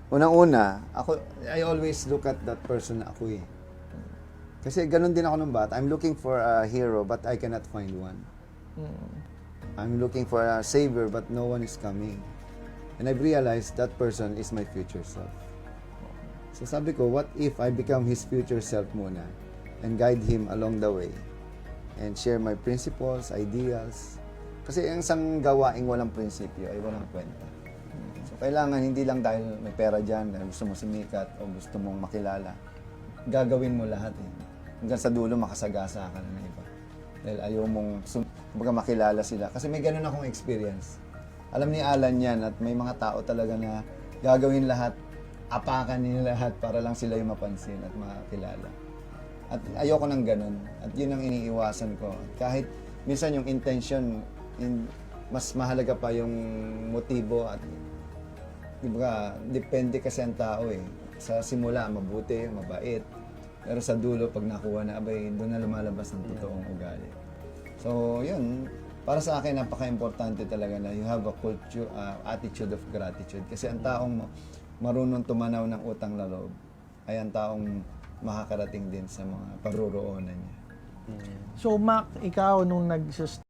Unang-una, I always look at that person na ako eh. Kasi ganun din ako nung bata. I'm looking for a hero but I cannot find one. I'm looking for a savior but no one is coming. And I've realized that person is my future self. So sabi ko, what if I become his future self muna and guide him along the way and share my principles, ideas. Kasi ang isang gawaing walang prinsipyo ay walang kwenta. So kailangan hindi lang dahil may pera dyan, dahil gusto mo sumikat o gusto mong makilala, gagawin mo lahat eh. Hanggang sa dulo makasagasa ka na iba. Dahil ayaw mong makilala sila. Kasi may ganun akong experience. Alam ni Alan yan at may mga tao talaga na gagawin lahat, apakan nila lahat para lang sila yung mapansin at makilala. At ayoko ng ganun. At yun ang iniiwasan ko. Kahit minsan yung intention, mas mahalaga pa yung motibo at diba, depende kasi ang tao eh. Sa simula, mabuti, mabait. Pero sa dulo, pag nakuha na, abay, doon na lumalabas ang totoong ugali. So, yun. Para sa akin, napaka-importante talaga na you have a culture, attitude of gratitude. Kasi ang taong marunong tumanaw ng utang na loob ay ang taong makakarating din sa mga paruroonan niya. So, Mac, ikaw nung